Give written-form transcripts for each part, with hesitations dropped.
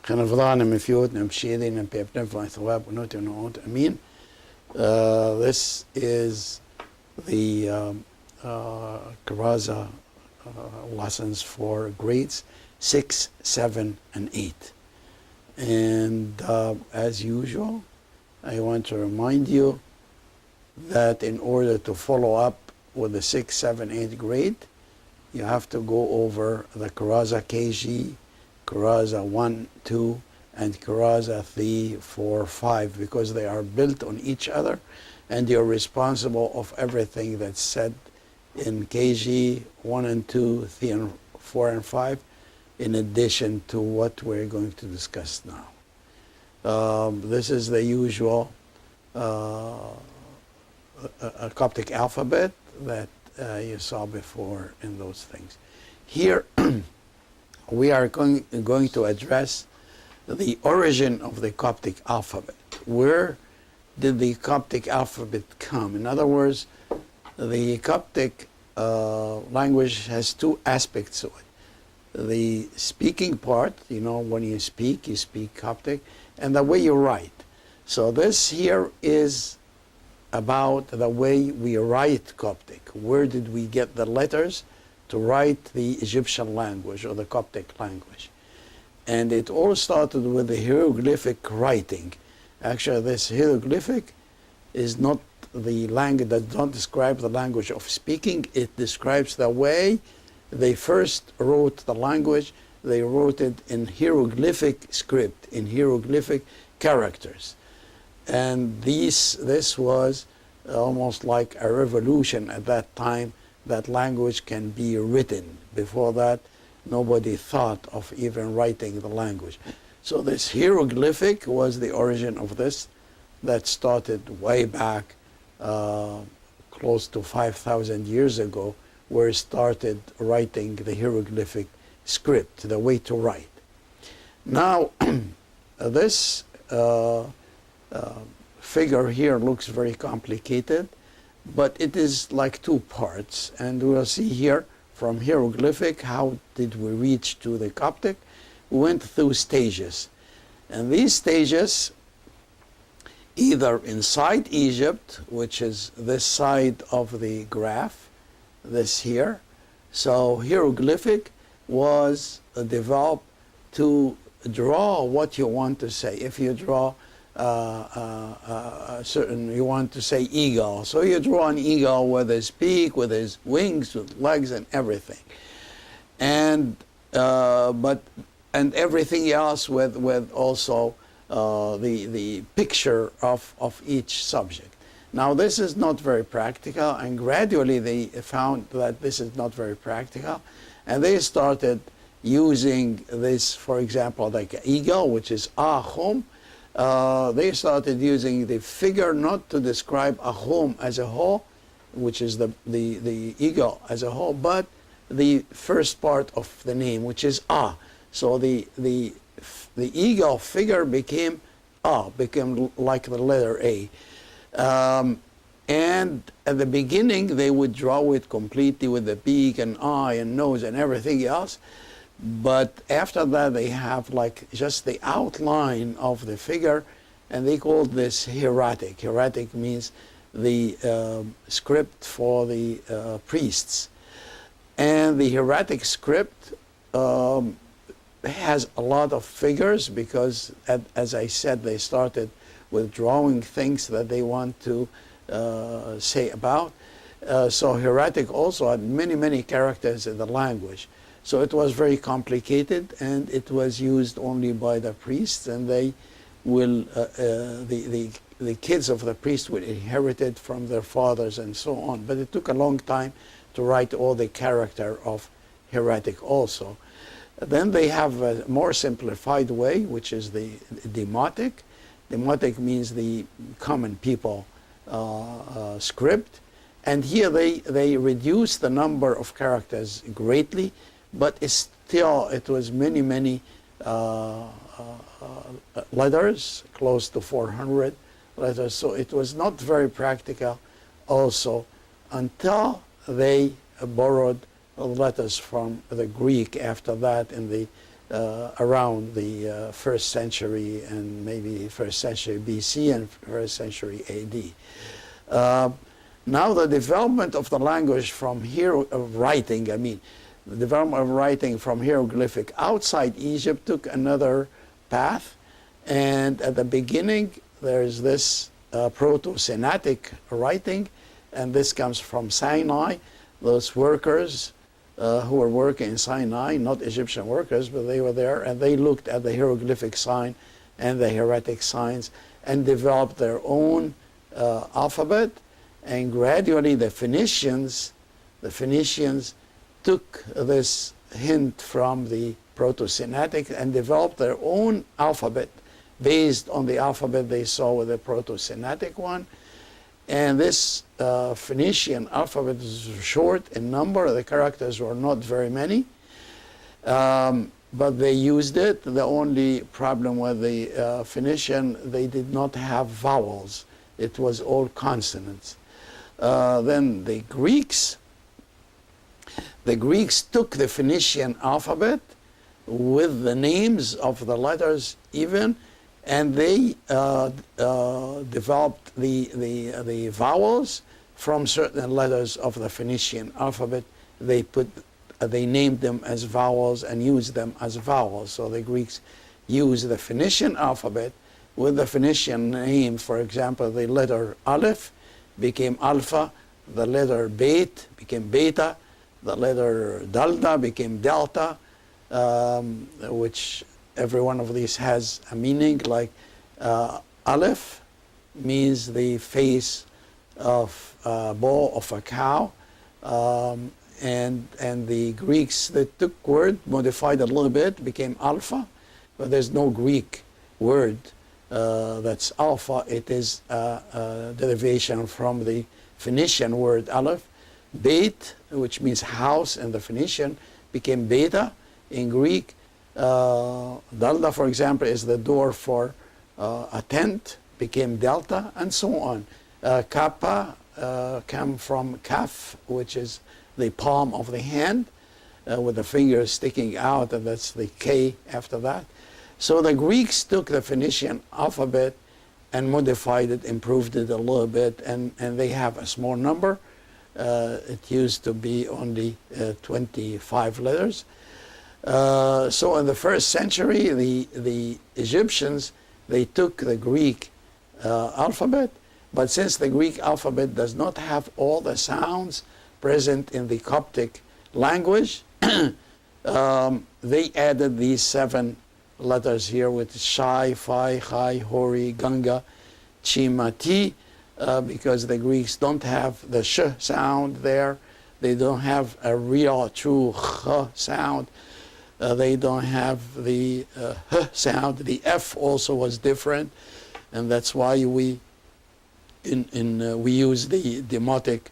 خنفضان مفيوت نمشيدي نبيبنف ثواب ونوت ونوت أمين. This is the Keraza lessons for grades 6, 7, and 8. And as usual, I want to remind you that in order to follow up with the 6, 7, 8 grade, you have to go over the Keraza KG, Keraza 1, 2, and Keraza 3, 4, 5, because they are built on each other, and you're responsible of everything that's said in KG 1 and 2, 3 and 4 and 5, in addition to what we're going to discuss now. This is the usual Coptic alphabet that you saw before in those things. Here we are going to address the origin of the Coptic alphabet. Where did the Coptic alphabet come? In other words, the Coptic language has two aspects to it. The speaking part, you know, when you speak Coptic, and the way you write. So this here is about the way we write Coptic. Where did we get the letters to write the Egyptian language or the Coptic language? And it all started with the hieroglyphic writing. Actually, this hieroglyphic is not the language that don't describe the language of speaking. It describes the way they first wrote the language. They wrote it in hieroglyphic script, in hieroglyphic characters. And this was almost like a revolution at that time, that language can be written. Before that, nobody thought of even writing the language. So this hieroglyphic was the origin of this, that started way back close to 5,000 years ago, where it started writing the hieroglyphic script, the way to write. Now, this figure here looks very complicated, but it is like two parts, and we'll see here from hieroglyphic how did we reach to the Coptic. We went through stages, and these stages, either inside Egypt, which is this side of the graph, this here. So hieroglyphic was developed to draw what you want to say. If you draw you want to say eagle, so you draw an eagle with his beak, with his wings, with legs, and everything, and everything else with also the picture of each subject. Now this is not very practical, and gradually they found that this is not very practical, and they started using this, for example, like eagle, which is ahom. They started using the figure not to describe a home as a whole, which is the eagle as a whole, but the first part of the name, which is ah. So the eagle figure became like the letter A. And at the beginning, they would draw it completely with the beak and eye and nose and everything else. But after that, they have like just the outline of the figure, and they called this hieratic. Hieratic means the script for the priests. And the hieratic script has a lot of figures because, as I said, they started with drawing things that they want to say about. So hieratic also had many, many characters in the language. So it was very complicated, and it was used only by the priests, and they will, the kids of the priest will inherit it from their fathers and so on. But it took a long time to write all the character of hieratic also. Then they have a more simplified way, which is the demotic. Demotic means the common people script. And here they reduce the number of characters greatly, but it's still, it was many, many letters, close to 400 letters. So it was not very practical also until they borrowed letters from the Greek after that in the around the 1st century and maybe 1st century BC and 1st century AD. Now the development of the language from writing, the development of writing from hieroglyphic outside Egypt took another path. And at the beginning, there's this Proto-Sinatic writing, and this comes from Sinai. Those workers who were working in Sinai, not Egyptian workers, but they were there, and they looked at the hieroglyphic sign and the hieratic signs and developed their own alphabet. And gradually the Phoenicians took this hint from the Proto-Sinatic and developed their own alphabet based on the alphabet they saw with the Proto-Sinatic one. And this Phoenician alphabet is short in number. The characters were not very many, but they used it. The only problem with the Phoenician, they did not have vowels. It was all consonants. Then the Greeks took the Phoenician alphabet with the names of the letters even, and they developed the vowels from certain letters of the Phoenician alphabet. They named them as vowels and used them as vowels. So the Greeks used the Phoenician alphabet with the Phoenician name. For example, the letter Aleph became Alpha, the letter Bet became Beta, the letter Dalda became Delta, which every one of these has a meaning. Like Aleph means the face of a bull, of a cow, and the Greeks, they took word, modified it a little bit, became Alpha, but there's no Greek word that's Alpha. It is a derivation from the Phoenician word Aleph. Beit, which means house in the Phoenician, became Beta in Greek. Dalda, for example, is the door for a tent, became Delta, and so on. Kappa came from Kaf, which is the palm of the hand, with the fingers sticking out, and that's the K after that. So the Greeks took the Phoenician alphabet and modified it, improved it a little bit, and they have a small number. It used to be only 25 letters. So in the 1st century, the Egyptians, they took the Greek alphabet, but since the Greek alphabet does not have all the sounds present in the Coptic language, they added these 7 letters here with Shai, Phi, Chai, Hori, Ganga, Chima, Ti, because the Greeks don't have the sh sound there. They don't have a real, true ch sound. They don't have the h sound. The F also was different, and that's why we use the demotic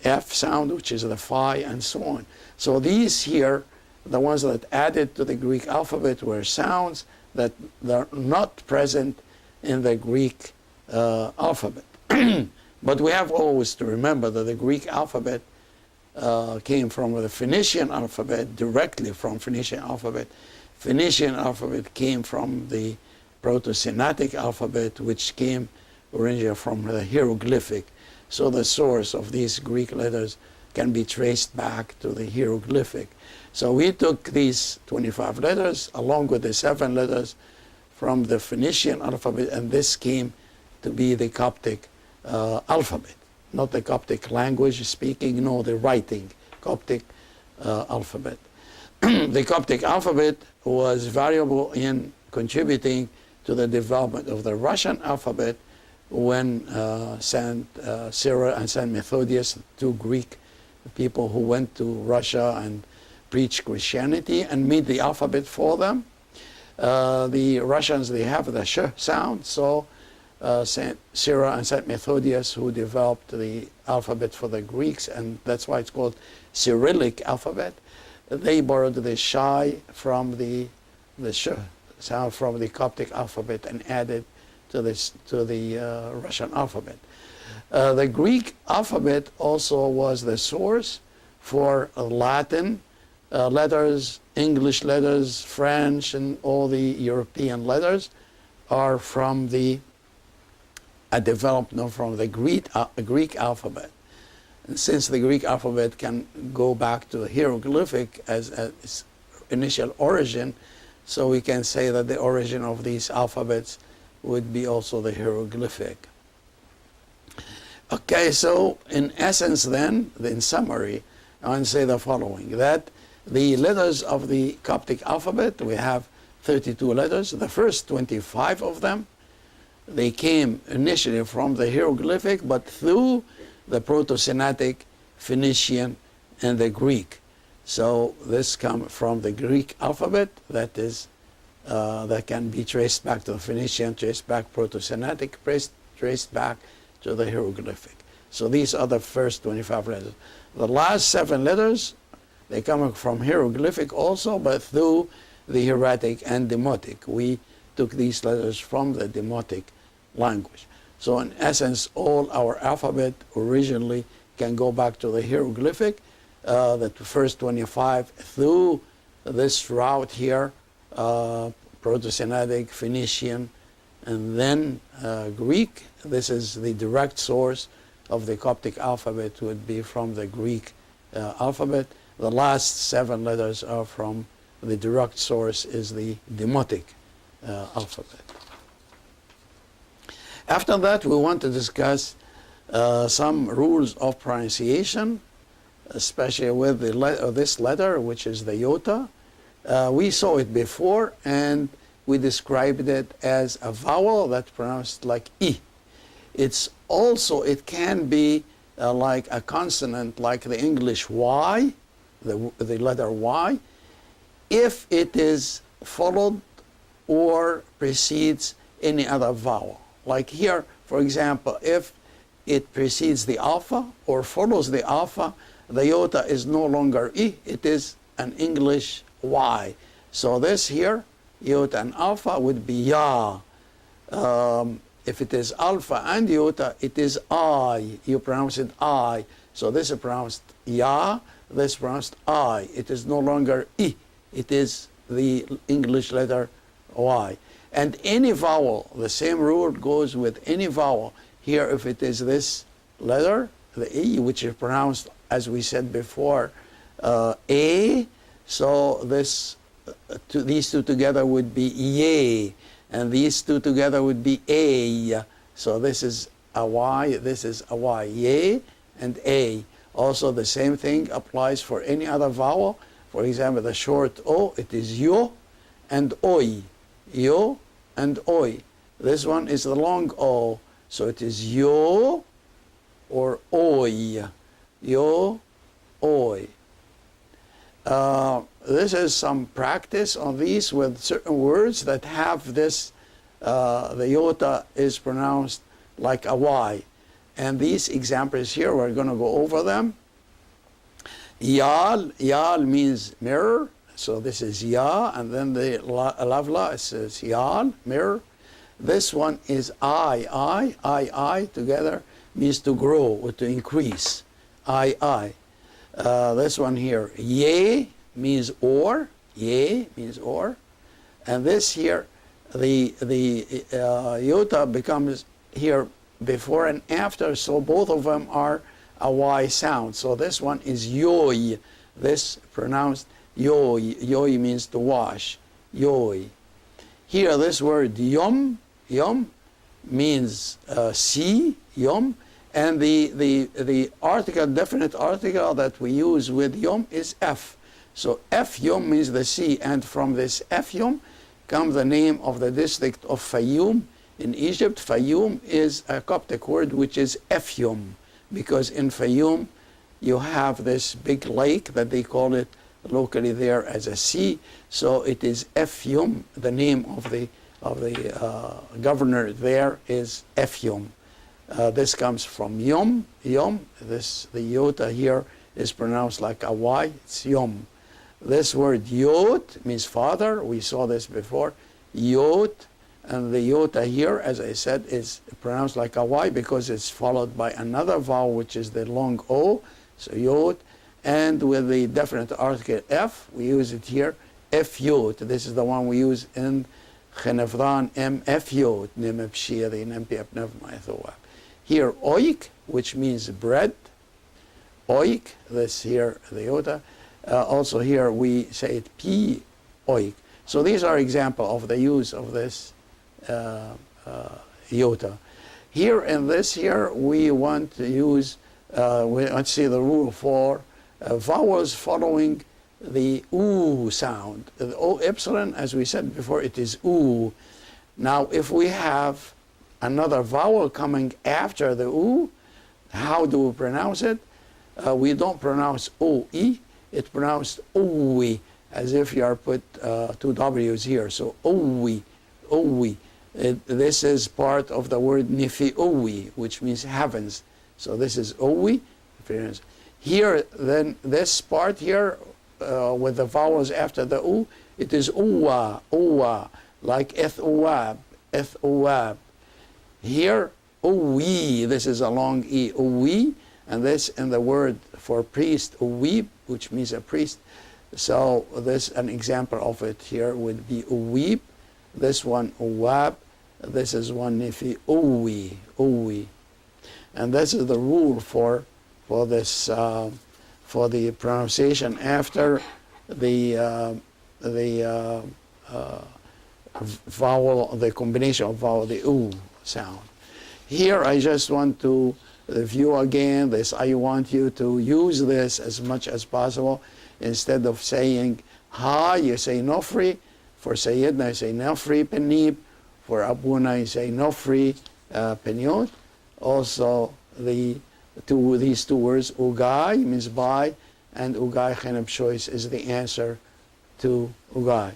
F sound, which is the phi, and so on. So these here, the ones that added to the Greek alphabet, were sounds that are not present in the Greek alphabet. But we have always to remember that the Greek alphabet came from the Phoenician alphabet, directly from Phoenician alphabet. Phoenician alphabet came from the Proto-Sinatic alphabet, which came originally from the hieroglyphic. So the source of these Greek letters can be traced back to the hieroglyphic. So we took these 25 letters along with the 7 letters from the Phoenician alphabet, and this came to be the Coptic alphabet. Not the Coptic language speaking, no, the writing Coptic alphabet. The Coptic alphabet was valuable in contributing to the development of the Russian alphabet when Saint Cyril and Saint Methodius, 2 Greek people who went to Russia and preached Christianity and made the alphabet for them. The Russians, they have the sh sound, so Saint Cyril and Saint Methodius, who developed the alphabet for the Greeks, and that's why it's called Cyrillic alphabet, they borrowed the shai from the sh sound from the Coptic alphabet and added to the Russian alphabet. The Greek alphabet also was the source for Latin letters, English letters, French, and all the European letters are from the developed from the Greek alphabet. And since the Greek alphabet can go back to the hieroglyphic as its initial origin, so we can say that the origin of these alphabets would be also the hieroglyphic. Okay, so in essence then, in summary, I want to say the following, that the letters of the Coptic alphabet, we have 32 letters. The first 25 of them, they came initially from the hieroglyphic, but through the Proto-Semitic, Phoenician, and the Greek. So this comes from the Greek alphabet, that is, that can be traced back to the Phoenician, traced back Proto-Semitic, traced back to the hieroglyphic. So these are the first 25 letters. The last 7 letters, they come from hieroglyphic also, but through the hieratic and demotic. We took these letters from the demotic language. So in essence, all our alphabet originally can go back to the hieroglyphic, the first 25 through this route here, Proto-Semitic, Phoenician, and then Greek. This is the direct source of the Coptic alphabet, would be from the Greek alphabet. The last 7 letters are from the direct source is the demotic alphabet. After that, we want to discuss some rules of pronunciation, especially with this letter, which is the iota. We saw it before, and we described it as a vowel that's pronounced like I. It's also, it can be like a consonant, like the English Y, the letter Y, if it is followed or precedes any other vowel. Like here, for example, if it precedes the alpha or follows the alpha, the iota is no longer I, it is an English Y. So this here, iota and alpha, would be Ya. If it is alpha and iota, it is I. You pronounce it I. So this is pronounced Ya, this is pronounced I. It is no longer I, it is the English letter Y. And any vowel, the same rule goes with any vowel. Here, if it is this letter, the E, which is pronounced, as we said before, A, so this, these two together would be Ye, and these two together would be A. So this is a Y, this is a Y, Ye and A. Also, the same thing applies for any other vowel. For example, the short O, it is Yo and Oi. Yo and Oi. This one is the long O, so it is Yo or Oi. Yo, Oi. This is some practice on these with certain words that have this, the iota is pronounced like a Y. And these examples here, we're going to go over them. Yal, Yal means mirror. So this is Ya, and then the lavla, it says Yal, mirror. This one is I together means to grow or to increase. I. This one here, Ye, means or. Ye means or. And this here, the iota becomes here before and after, so both of them are a Y sound. So this one is Yoi. This pronounced Yoi. Yoi means to wash. Yoi. Here, this word Yom means see, Yom. And the article, definite article that we use with Yom is F. So F Yom means the sea, and from this F Yom comes the name of the district of Fayoum in Egypt. Fayoum is a Coptic word which is Efyum, because in Fayoum you have this big lake that they call it locally there as a sea. So it is Efyum. The name of the governor there is Efyum. This comes from Yom. The iota here is pronounced like a Y. It's Yom. This word Yot means father. We saw this before. Yot. And the iota here, as I said, is pronounced like a Y because it's followed by another vowel, which is the long O. So Yot. And with the definite article F, we use it here, F yod. This is the one we use in Chenevran M F yod, Nim Pshiri, Nim Piap Nev. Here, oik, which means bread. Oik, this here, the iota. Also here we say it P oik. So these are examples of the use of this iota. Here in this here, we want to use, let's see the rule for vowels following the oo sound. The O epsilon, as we said before, it is oo. Now, if we have another vowel coming after the oo, how do we pronounce it? We don't pronounce O-E, it's pronounced O-E, as if you are put two W's here. So O-E, O-E. This is part of the word Nifi-O-E, which means heavens. So this is O-E. Here, then, this part here, with the vowels after the U, it is Uwa, Uwa, like Eth-Uwab, Eth-Uwab. Here, Uwi, this is a long E, Uwi, and this in the word for priest, Uwib, which means a priest. So this, an example of it here would be Uwib, this one Uwab, this is one Nifi, Uwi, Uwi. And this is the rule for this, for the pronunciation after the vowel, the combination of vowel, the U sound. Here I just want to review again this. I want you to use this as much as possible. Instead of saying ha, you say nofri. For Sayyidina, you say nofri penib. For Abuna, you say nofri penyot. Also, these two words, ugai means by, and ugai cheneb choice is the answer to ugai.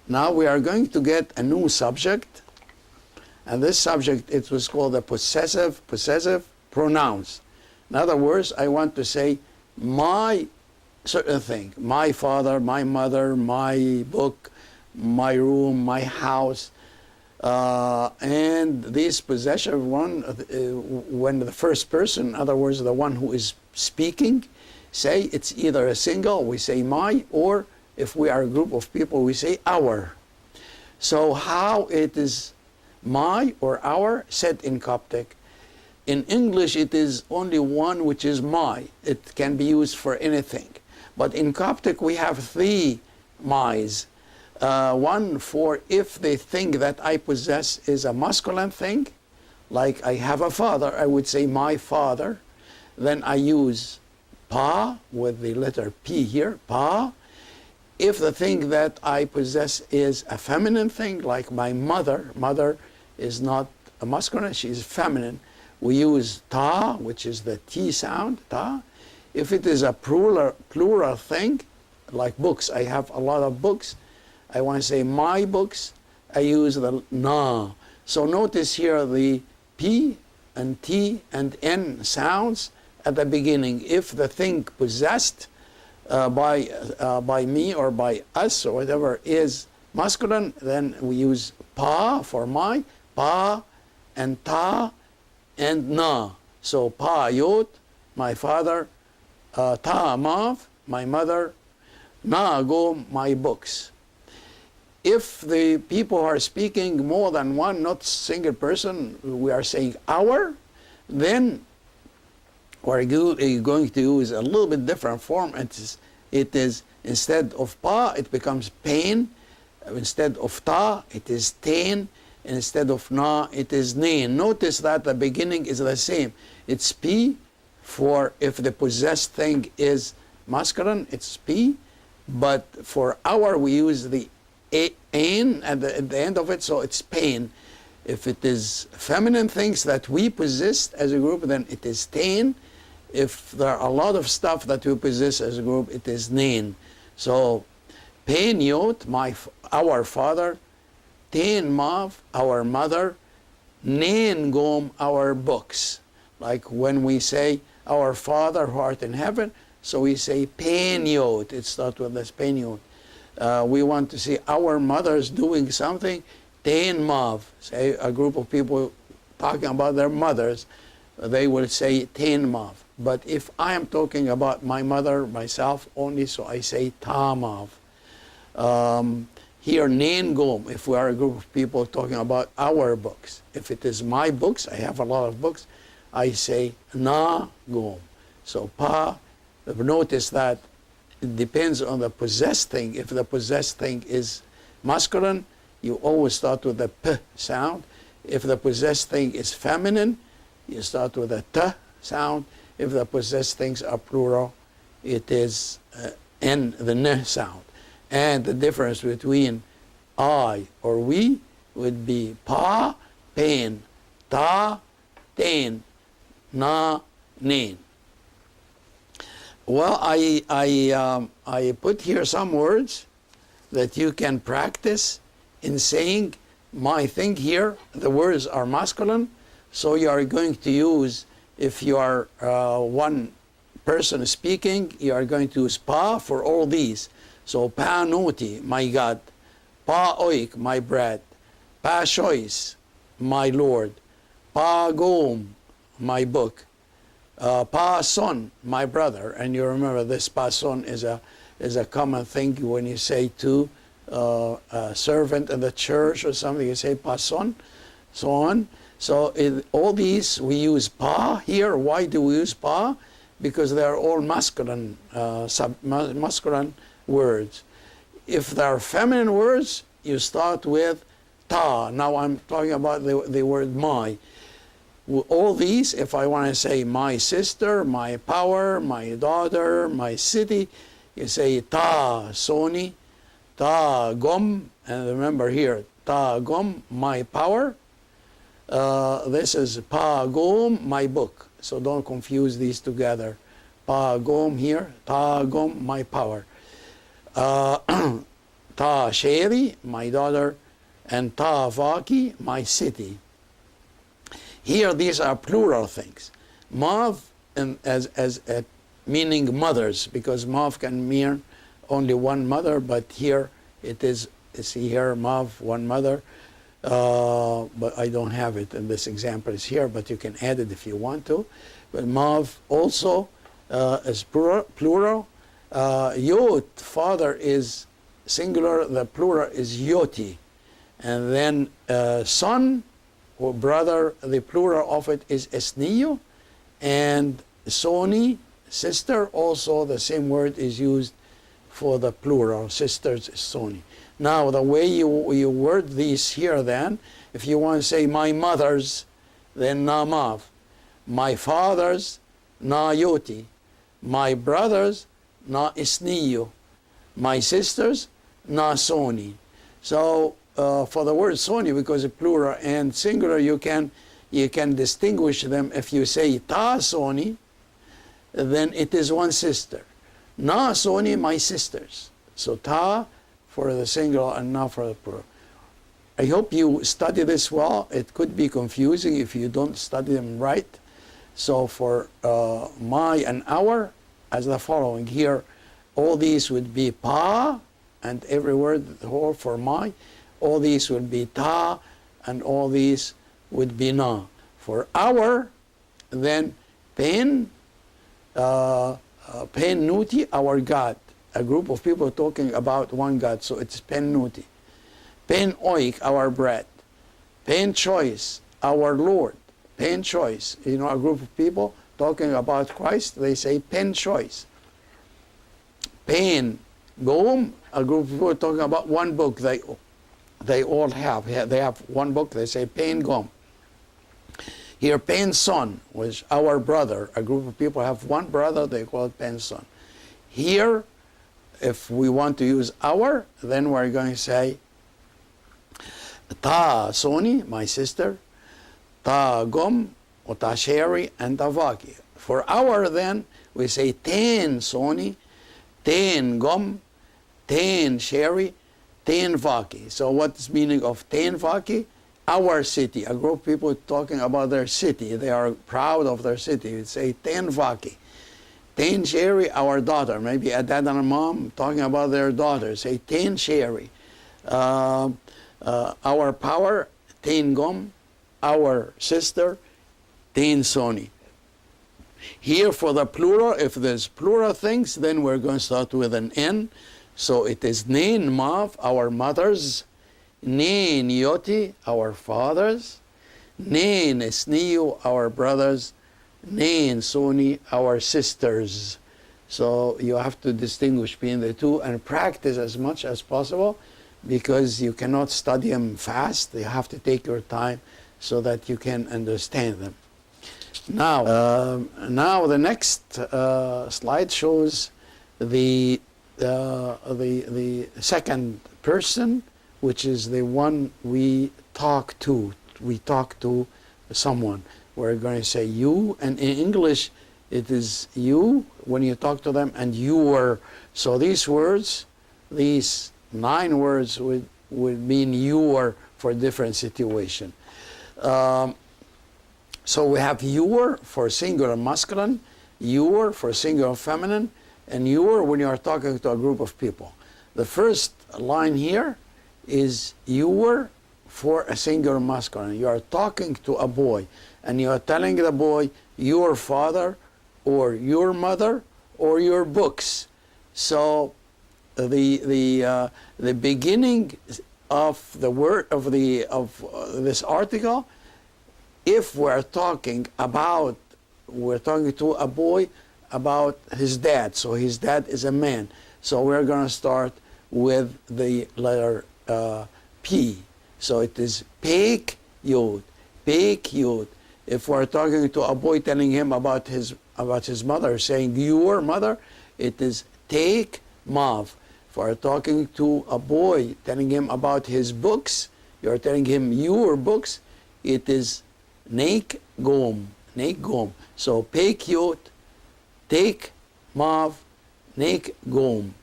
Now we are going to get a new subject, and this subject, it was called the possessive pronouns. In other words, I want to say my certain thing, my father, my mother, my book, my room, my house. And this possessive one, when the first person, in other words, the one who is speaking, say it's either a single, we say my, or if we are a group of people, we say our. So how it is my or our said in Coptic? In English, it is only one, which is my. It can be used for anything. But in Coptic, we have three my's. One for if the thing that I possess is a masculine thing, like I have a father, I would say my father. Then I use pa with the letter P here, pa. If the thing that I possess is a feminine thing, like my mother, mother is not a masculine, she is feminine, we use ta, which is the T sound, ta. If it is a plural thing, like books, I have a lot of books, I want to say my books, I use the na. So notice here the P and T and N sounds at the beginning. If the thing possessed by me or by us or whatever is masculine, then we use pa for my, pa and ta and na. So pa yot, my father, ta mav, my mother, na go, my books. If the people are speaking more than one, not single person, we are saying our, then we're going to use a little bit different form. It is instead of pa, it becomes pain. Instead of ta, it is tain. Instead of na, it is nain. Notice that the beginning is the same. It's p for if the possessed thing is masculine, it's p. But for our, we use the ain at the end of it, so it's pain. If it is feminine things that we possess as a group, then it is tain. If there are a lot of stuff that we possess as a group, it is nain. So, pain yot, our father, tain mav, our mother, nain gom, our books. Like when we say, our Father who art in heaven, so we say pain yot. It starts with this pain yot. We want to see our mothers doing something, tain mav, say a group of people talking about their mothers. they will say ten mav. But if I am talking about my mother, myself only, so I say ta mav. Here, nen gom, if we are a group of people talking about our books. If it is my books, I have a lot of books, I say na gom. So pa, notice that it depends on the possessed thing. If the possessed thing is masculine, you always start with the p sound. If the possessed thing is feminine, you start with the t sound. If the possessed things are plural, it is n, the n sound. And the difference between I or we would be pa, pen, ta, ten, na, nen. Well, I put here some words that you can practice in saying my thing here. The words are masculine, so you are going to use, if you are one person speaking, you are going to use pa for all these. So pa noti, my God, pa oik, my bread, pa shois, my Lord, pa gom, my book, pa son, my brother. And you remember this pa son is a common thing when you say to a servant in the church or something, you say pa son, so on. So in all these we use pa here. Why do we use pa? Because they are all masculine, masculine words. If they are feminine words, you start with ta. Now I'm talking about the word my. All these, if I want to say my sister, my power, my daughter, my city, you say ta soni, ta gom, and remember here, ta gom, my power. This is pa gom, my book. So don't confuse these together. Pa gom here, ta gom, my power. Ta sheri, my daughter, and ta vaki, my city. Here, these are plural things. Mav, as meaning mothers, because mav can mean only one mother, but here it is, see here, mav, one mother. But I don't have it in this example. It's here, but you can add it if you want to. But mav also is plural. Yot, father, is singular. The plural is yoti. And then son or brother, the plural of it is esniyo. And soni, sister, also the same word is used for the plural. Sisters is soni. Now, the way you word these here then, if you want to say my mother's, then na mav. My father's, na yoti. My brother's, na isniyo. My sister's, na soni. So for the word soni, because it's plural and singular, you can distinguish them. If you say ta soni, then it is one sister. Na soni, my sisters. So ta for the singular and na for the plural. I hope you study this well. It could be confusing if you don't study them right. So for my and our, as the following here, all these would be pa, and every word the whole for my. All these would be ta, and all these would be na. For our, then pen, pen nuti, our God. A group of people talking about one God, so it's pen nuti. Pen oik, our bread. Pen choice, our Lord. Pen choice. You know, a group of people talking about Christ, they say pen choice. Pen gom, a group of people talking about one book they all have. They have one book, they say pen gom. Here, pen son, which our brother. A group of people have one brother, they call it pen son. Here, if we want to use our, then we're going to say ta soni, my sister, ta gom, or ta sheri, and ta vaki. For our, then, we say ten soni, ten gom, ten sheri, ten vaki. So what's the meaning of ten vaki? Our city. A group of people talking about their city. They are proud of their city. We say ten vaki. Ten sheri, our daughter. Maybe a dad and a mom talking about their daughter. Say ten sheri. Our power, ten gom. Our sister, tain soni. Here for the plural, if there's plural things, then we're going to start with an N. So it is Nain Mav, our mothers, Nain Yoti, our fathers, Nain Sniyu, our brothers, Nain Soni, our sisters. So you have to distinguish between the two and practice as much as possible, because you cannot study them fast. You have to take your time so that you can understand them. Now, now the next slide shows the second person, which is the one we talk to. We talk to someone. We're going to say you, and in English it is you when you talk to them, and your. So these words, these 9 words would mean your for different situation. So we have your for singular masculine, your for singular feminine, and your when you are talking to a group of people. The first line here is your for a singular masculine. You are talking to a boy, and you are telling the boy your father or your mother or your books. So the beginning of the word of this article, if we're talking to a boy about his dad, so his dad is a man, so we're going to start with the letter P. So it is Peik Yod, Peik Yod. If we're talking to a boy telling him about his mother, saying your mother, it is Take Mav. If we're talking to a boy telling him about his books, you're telling him your books, it is Neik Gom, Neik Gom. So Peik Yod, Take Mav, Neik Gom.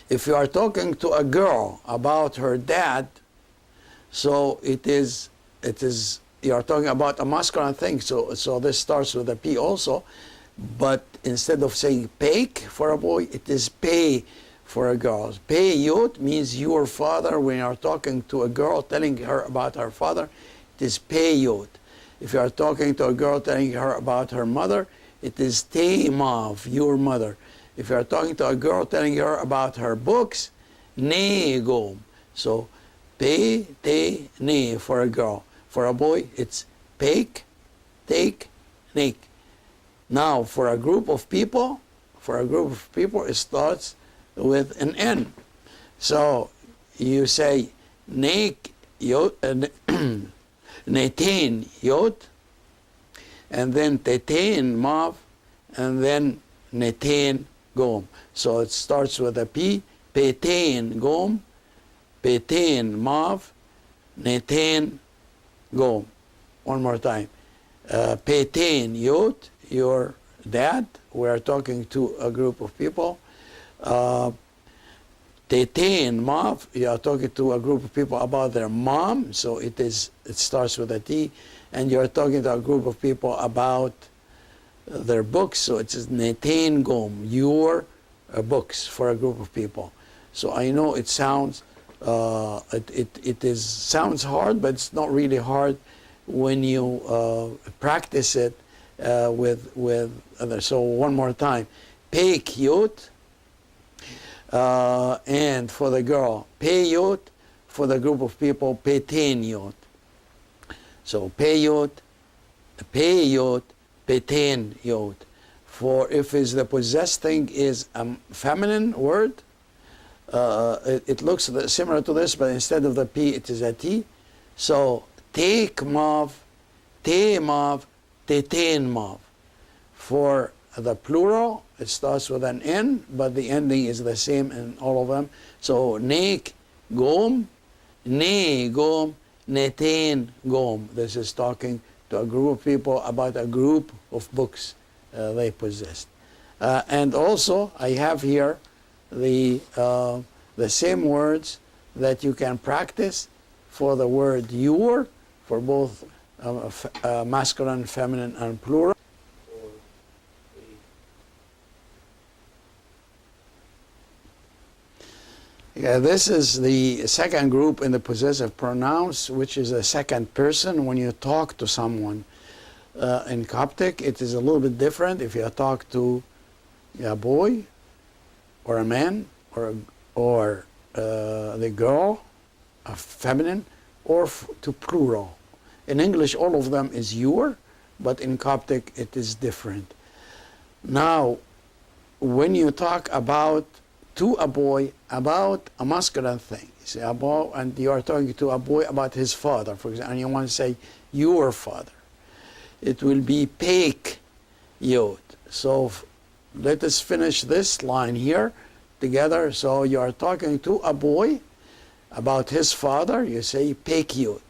If you are talking to a girl about her dad, so it is you are talking about a masculine thing, so this starts with a P also, but instead of saying Peik for a boy, it is Pei for a girl. Pei Yod means your father. When you are talking to a girl telling her about her father, it is Pei Yod. If you are talking to a girl telling her about her mother, it is Tei Mav, your mother. If you are talking to a girl telling her about her books, Ne Gom. So Pei, Te, Ne for a girl. For a boy, it's Peik, Take, Neik. Now for a group of people, it starts with an N. So you say Neik Yod, Netain Yod, and then Tetain Mav, and then Netain Gom. So it starts with a P, Petain Gom, Petain Mav, Netain Gom. One more time. Petain Yod, your dad. We are talking to a group of people. Tetain Mav, you are talking to a group of people about their mom. So it starts with a T. And you are talking to a group of people about their books. So it is Netain Gom, your books for a group of people. So I know it sounds sounds hard, but it's not really hard when you practice it with others. So one more time, Peik Yod, and for the girl, Pei Yod, for the group of people, Petain Yod. So Pei Yod, Petain Yod. For if is the possessed thing is a feminine word, it looks similar to this, but instead of the P, it is a T. So Take Mav, Te Mav, Tetain Mav. For the plural, it starts with an N, but the ending is the same in all of them. So Neik Gom, Ne Gom, Netain Gom. This is talking to a group of people about a group of books they possessed. And also, I have here the same words that you can practice for the word your, for both masculine, feminine, and plural. Yeah, this is the second group in the possessive pronouns, which is a second person when you talk to someone. In Coptic, it is a little bit different. If you talk to a boy, or a man, or the girl, a feminine, or to plural. In English, all of them is your, but in Coptic, it is different. Now, when you talk about to a boy about a masculine thing, you say a boy, and you are talking to a boy about his father, for example, and you want to say your father, it will be peik yod. So let us finish this line here together. So you are talking to a boy about his father, you say peik yod.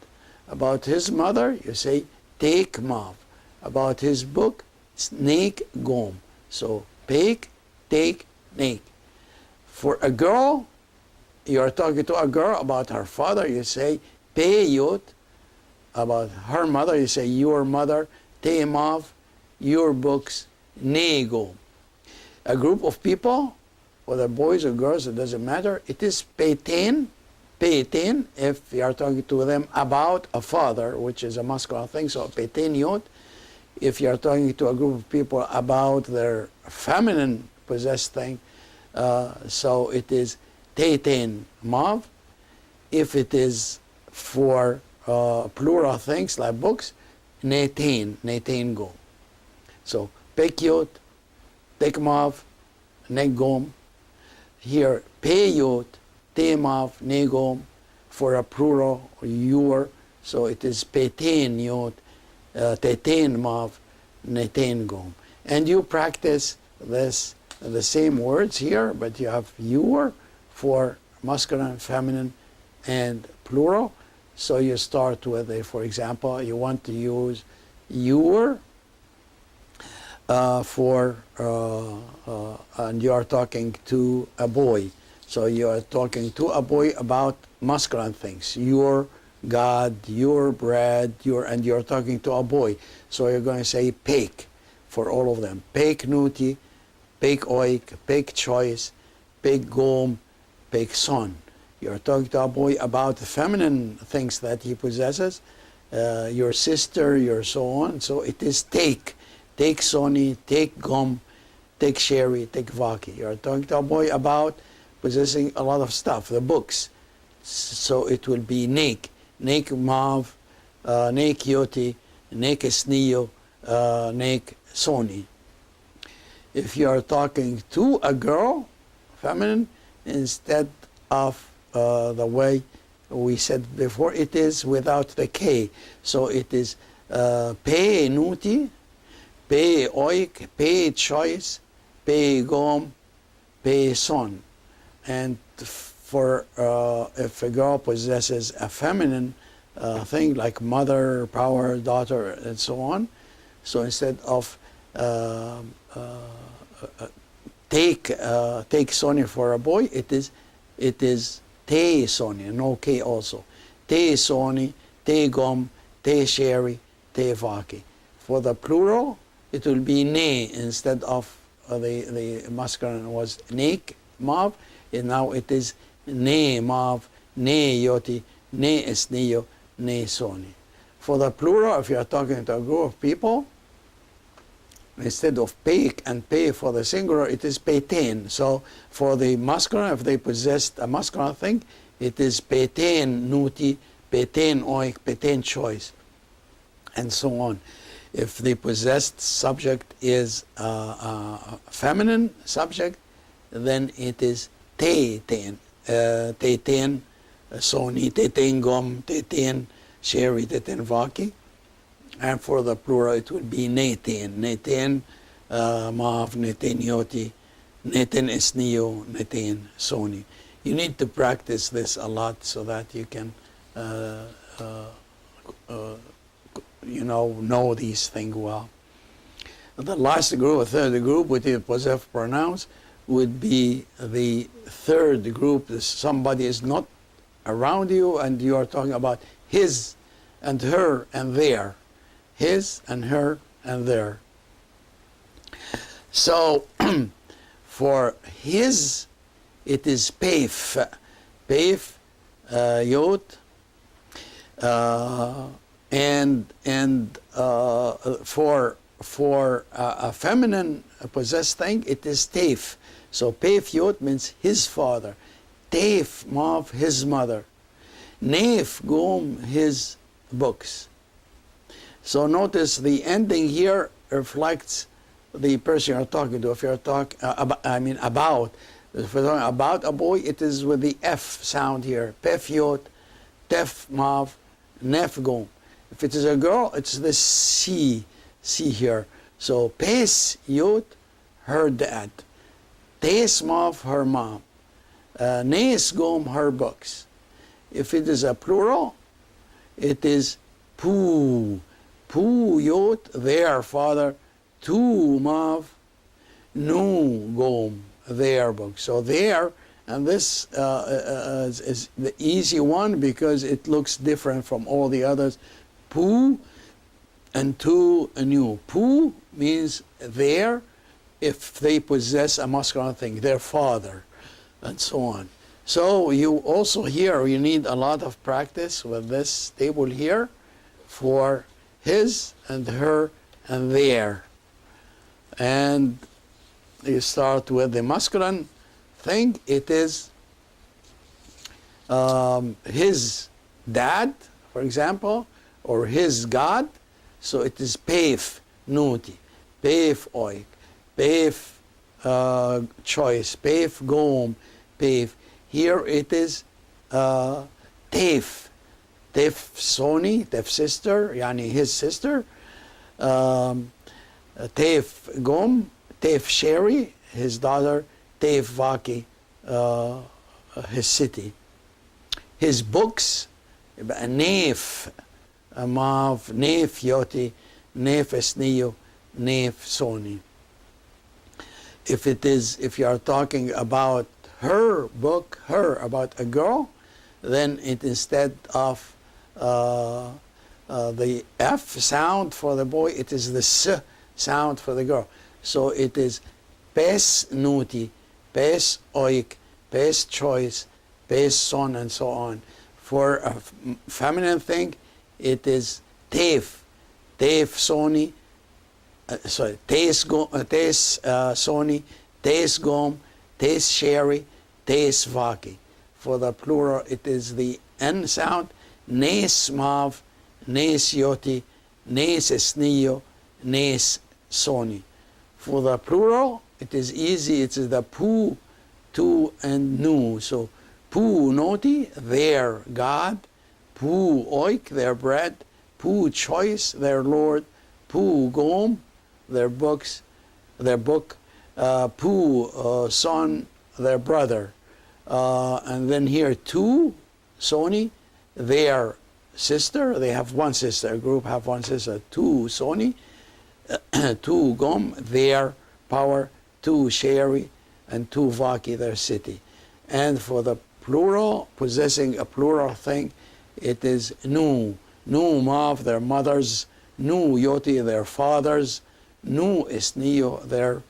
About his mother, you say take mav. About his book, snake gom. So peik, take, make. For a girl, you are talking to a girl about her father, you say pe yod. About her mother, you say your mother, te mav, your books, ne gom. A group of people, whether boys or girls, it doesn't matter, it is peitin if you are talking to them about a father, which is a masculine thing, so peitin yod. If you are talking to a group of people about their feminine possessed thing, so it is teitin mav. If it is for plural things like books, netain gom. So peik yod, tek mav, nek gom. Here pe yod, te mav, ne gom. For a plural, your, so it is peitin yod, tetain mav, netain gom. And you practice this, the same words here, but you have your for masculine, feminine, and plural. So you start with a, for example, you want to use your and you are talking to a boy. So you are talking to a boy about masculine things. Your God, your bread, and you're talking to a boy. So you're going to say peik for all of them. Peik nuti, peik oik, peik choice, peik gom, peik son. You're talking to a boy about the feminine things that he possesses, your sister, your so on. So it is take soni, take gom, take sherry, take vaki. You're talking to a boy about possessing a lot of stuff, the books. So it will be nek mav, nek yoti, nek esniyo, nek soni. If you are talking to a girl, feminine, instead of the way we said before, it is without the K. So it is pe nuti, pe oik, pe choice, pe gom, pe son. And for if a girl possesses a feminine thing like mother, power, daughter, and so on, so instead of take Sony for a boy, it is te Sony, no K also. Te Sony, te gom, te sherry, te vaki. For the plural, it will be ne instead of the masculine was nek mav, and now it is ne mav, ne yoti, ne esniyo, ne soni. For the plural, if you are talking to a group of people, instead of peik and pay for the singular, it is peitain. So for the masculine, if they possessed a masculine thing, it is peitain nuti, peitain oik, peitain choice, and so on. If the possessed subject is a feminine subject, then it is teitain, teitain soni, teitain gom, teitain sherry, teitain vaki. And for the plural, it would be netain, netain mav, netain yoti, netain esniyo, netain soni. You need to practice this a lot so that you can, know these things well. The last group, the third group with the possessive pronouns would be the third group. Somebody is not around you and you are talking about his and her and their. His and her and their. So for his, it is peif, peif, yod, And for a feminine possessed thing, it is teif. So pef yot means his father, teif mav his mother, nef gum his books. So notice the ending here reflects the person you're talking to. If you're talking about, if we're talking about a boy, it is with the F sound here. Pef yot, tef mav, nef gum. If it is a girl, it's the C here. So pes yot, her dad. Tes mav, her mom. Nes gum, her books. If it is a plural, it is pu. Pu yot, their father. Tu mav, nu gom, their book. So there, and this is the easy one because it looks different from all the others. Pu and tu nu. Pu means their, if they possess a masculine thing, their father, and so on. So you also here, you need a lot of practice with this table here for his and her and their. And you start with the masculine thing. It is his dad, for example, or his God. So it is pef nuti, pef oik, pef choice, pef gom, pef. Here it is tef, tef soni, tef sister, yani his sister. Tef Gom, Tef Sheri, his daughter, Tef Vaki, his city. His books, Nef Mav, Nef Yoti, Nef Esniyo, Nef Soni. If you are talking about her book, about a girl, then it instead of the F sound for the boy, it is the S sound for the girl. So it is pes nuti, pes oik, pes choice, pes son, and so on. For a feminine thing, it is tef, tef soni, tes soni, tes gom, tes sheri, tes vaki. For the plural, it is the N sound, nes mav, nes yoti, nes esniyo, nes soni. For the plural, it is easy. It is the pu, tu, and nu. So pu noti, their God. Pu oik, their bread. Pu choice, their Lord. Pu gom, their books, their book. Pu son, their brother. And then here tu, soni, their sister. They have one sister. A group have one sister. Tu soni. Tu gom, their power. Tu sheri, and tu vaki, their city. And for the plural, possessing a plural thing, it is nu. Nu mav, their mothers. Nu yoti, their fathers. Nu esniyo, their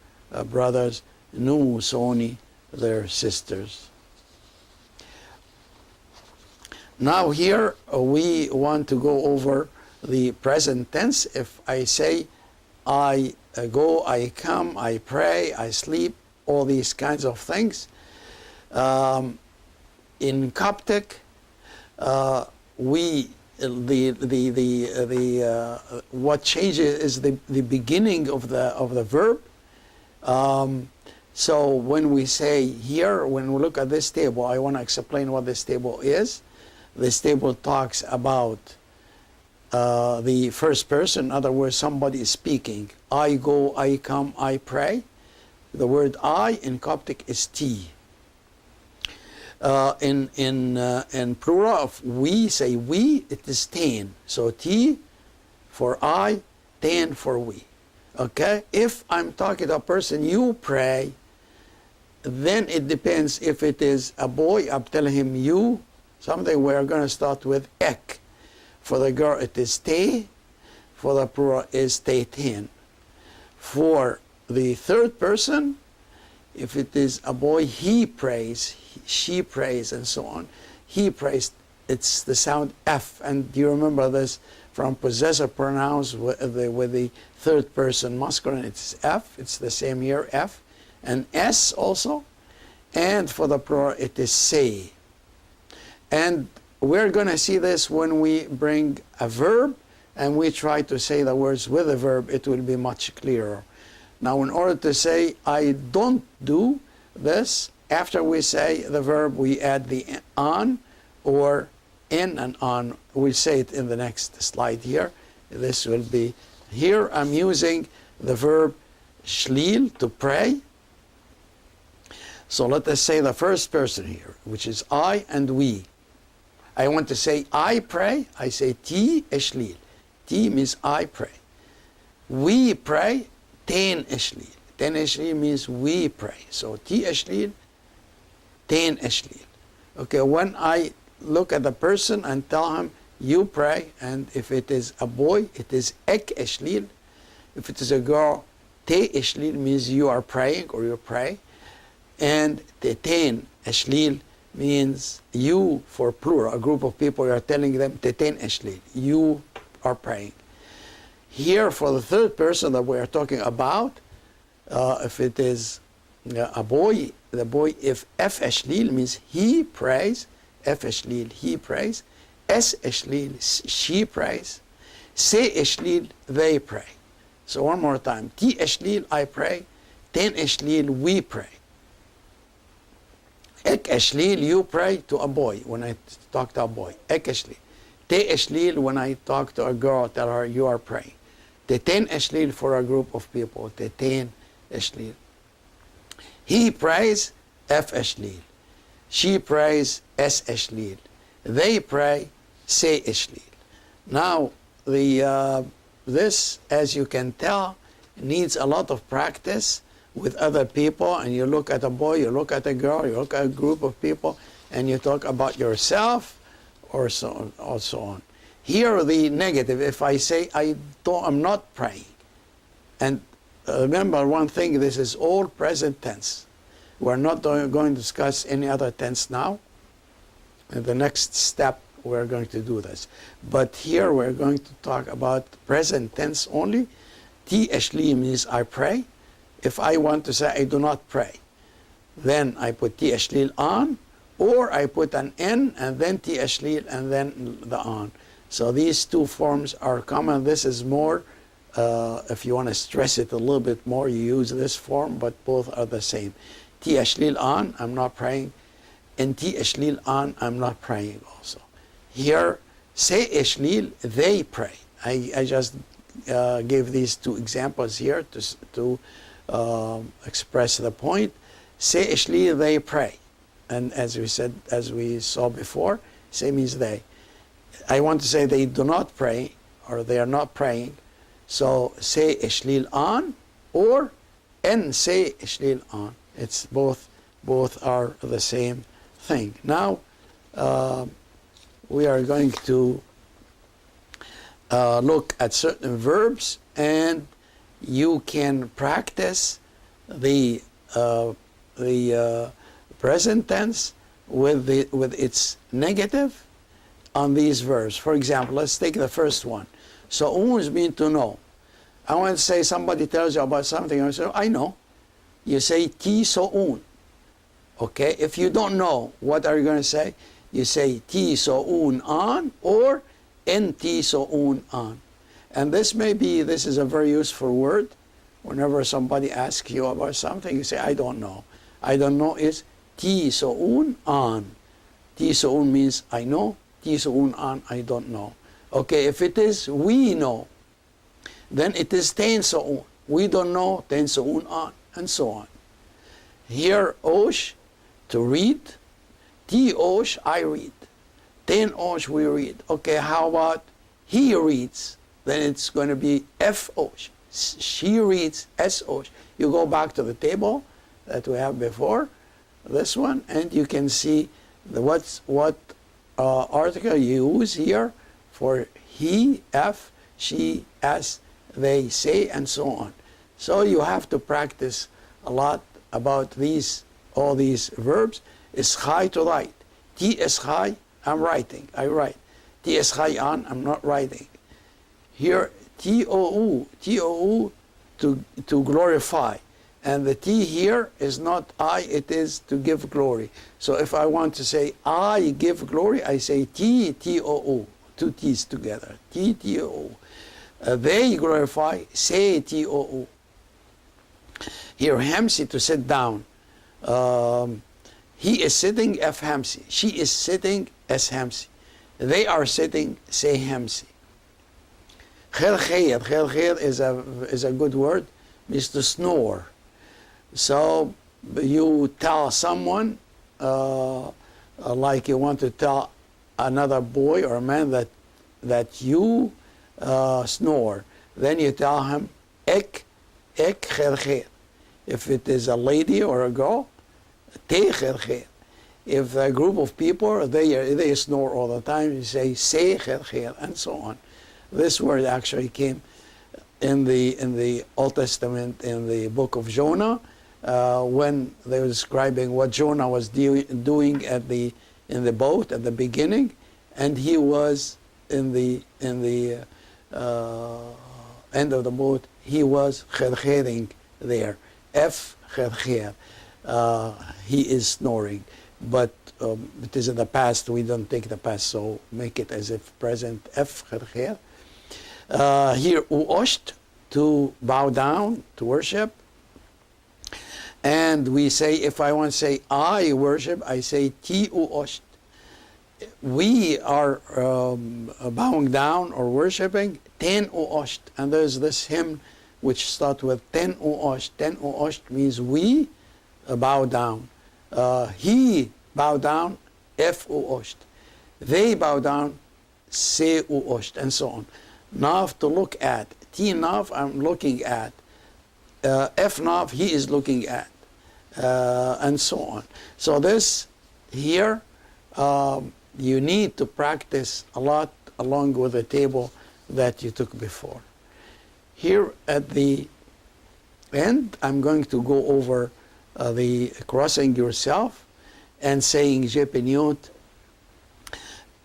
brothers. Nu soni, their sisters. Now here we want to go over the present tense. If I say I go, I come, I pray, I sleep, all these kinds of things. In Coptic, what changes is the beginning of the verb. So when we say here, when we look at this table, I want to explain what this table is. This table talks about the first person. In other words, somebody is speaking. I go, I come, I pray. The word I in Coptic is ti. In plural of we, say we, it is ten. So ti for I, ten for we. Okay? If I'm talking to a person, you pray, then it depends. If it is a boy, I'm telling him you, something we're going to start with ek. For the girl, it is te. For the plural, is te ten. For the third person, if it is a boy, he prays, she prays, and so on. He prays, it's the sound F. And do you remember this from possessive pronouns with the third person masculine, it's F. It's the same here, F. And S also. And for the plural, it is say. And we're going to see this when we bring a verb and we try to say the words with a verb. It will be much clearer. Now, in order to say, I don't do this, after we say the verb, we add the on or in and on. We'll say it in the next slide here. This will be, here I'm using the verb shlil, to pray. So let us say the first person here, which is I and we. I want to say I pray. I say ti eshlil. Ti means I pray. We pray, ten eshlil. Ten eshlil means we pray. So ti eshlil, ten eshlil. Okay, when I look at the person and tell him, you pray, and if it is a boy, it is ek eshlil. If it is a girl, te eshlil means you are praying or you pray. And te ten eshlil means you, for plural, a group of people, you are telling them te ten eshlil, you are praying. Here, for the third person that we are talking about, if it is a boy, the boy, if F eshlil means he prays, F eshlil, he prays, S eshlil, she prays, Se eshlil, they pray. So one more time, Ti eshlil, I pray, Ten eshlil, we pray. Ek eshlil, you pray to a boy, when I talk to a boy, Ek eshlil. Te eshlil, when I talk to a girl, tell her you are praying. Te ten eshlil, for a group of people, Te ten eshlil. He prays, F eshlil. She prays, S eshlil. They pray, Se eshlil. Now, this, as you can tell, needs a lot of practice with other people, and you look at a boy, you look at a girl, you look at a group of people, and you talk about yourself, or so on, or so on. Here, the negative, if I say, I'm not praying. And remember one thing, this is all present tense. We're not going to discuss any other tense now. In the next step, we're going to do this. But here, we're going to talk about present tense only. Ti eshli means I pray. If I want to say I do not pray, then I put ti eshlil on, or I put an n and then ti eshlil and then the on. So these two forms are common. This is more, if you want to stress it a little bit more, you use this form, but both are the same. Ti eshlil on, I'm not praying, and ti eshlil on, I'm not praying also. Here, se eshlil, they pray. I just gave these two examples here to express the point. Se eshlil, they pray. And as we said, as we saw before, se means they. I want to say they do not pray, or they are not praying. So se eshlil on, or en se eshlil on. It's both are the same thing. Now, we are going to look at certain verbs, and you can practice the present tense with its negative on these verbs. For example, let's take the first one. So, means to know. I want to say somebody tells you about something, and I say, I know. You say ti so'un. Okay, if you don't know, what are you going to say? You say ti so'un on, or en ti so'un on. And this is a very useful word. Whenever somebody asks you about something, you say, I don't know. I don't know is ti so'un on. Ti so'un means I know. Ti so'un on, I don't know. Okay, if it is we know, then it is ten so'un. We don't know, ten so'un on, and so on. Here, osh, to read. Ti osh, I read. Ten osh, we read. Okay, how about he reads? Then it's going to be F osh. She reads S osh. You go back to the table that we have before, this one, and you can see what article you use here for he, F, she, S, they, say, and so on. So you have to practice a lot about all these verbs. Ischai, to write. Ti ischai, I'm writing. I write. Ti ischai on, I'm not writing. Here, T-O-O, to glorify. And the T here is not I, it is to give glory. So if I want to say I give glory, I say T-O-O, two T's together, T-T-O-O. They glorify, say T-O-O. Here, Hamsi, to sit down. He is sitting, F Hamsi. She is sitting, S Hamsi. They are sitting, say Hamsi. Khel khair is a good word, means to snore. So you tell someone, like you want to tell another boy or a man that you snore. Then you tell him, ek khel khair. If it is a lady or a girl, te khel khair. If a group of people, they snore all the time, you say khel khair, and so on. This word actually came in the Old Testament, in the book of Jonah, when they were describing what Jonah was doing in the boat at the beginning, and he was in the end of the boat, he was khedkheding there. F khedkhed. He is snoring, but it is in the past. We don't take the past, so make it as if present. F khedkhed. Here, uosht, to bow down, to worship. And we say, if I want to say I worship, I say ti uosht. We are bowing down or worshiping, ten uosht. And there's this hymn which starts with ten uosht. Ten uosht means we bow down. He bow down, F uosht. They bow down, se uosht, and so on. Nav, to look at. T nav, I'm looking at. F nav, he is looking at. And so on. So this here, you need to practice a lot along with the table that you took before. Here at the end, I'm going to go over the crossing yourself and saying Jepeniot,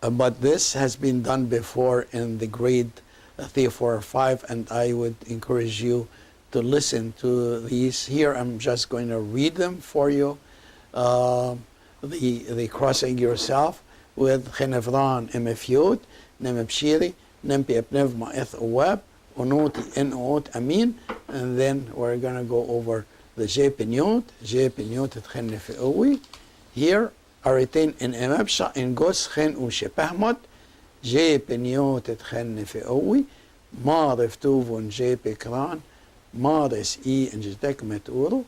but this has been done before in the grade 3, 4, or 5, and I would encourage you to listen to these. Here I'm just going to read them for you. The crossing yourself with Chenevran Emefyot, Nemepshiri, Nempi Epnev Ma'eth Owab, Onoti En Oot Amin, and then we're going to go over the Jepeniot et Chenefe Owi. Here, Aritain in Emepsha, in Gos Chen Ushepahmot, Jepeniot et Chenefe Owi, Marif Tuvun Jepekran, Maris I en Jedek met Uru,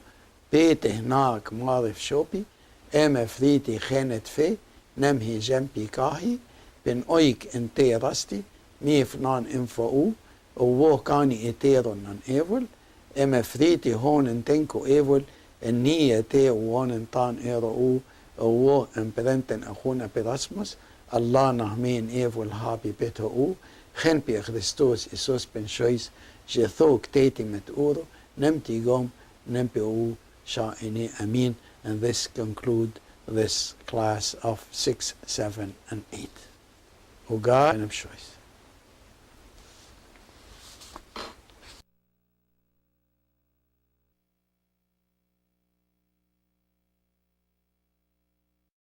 Pete Naak Marif Shopi, Emefriti Chenet Fe, Nemhi Jempi Kahi, Ben Oik en Te Rasti, Mif Nan Info Owo Kani Eteron Nan Evil, Emefriti Hon en Tenko Evil, en Nia Te Won en Tan Ero Owo en Perenten Achuna Perasmus, Allah Nahmin Evil Habi Peto Genpi Christos Isos Ben Shois, Jethok Teti Met Uro, Nemti Gom, Nempi Sha'ini Amin. And this conclude this class of 6, 7, and 8. O God, and of choice.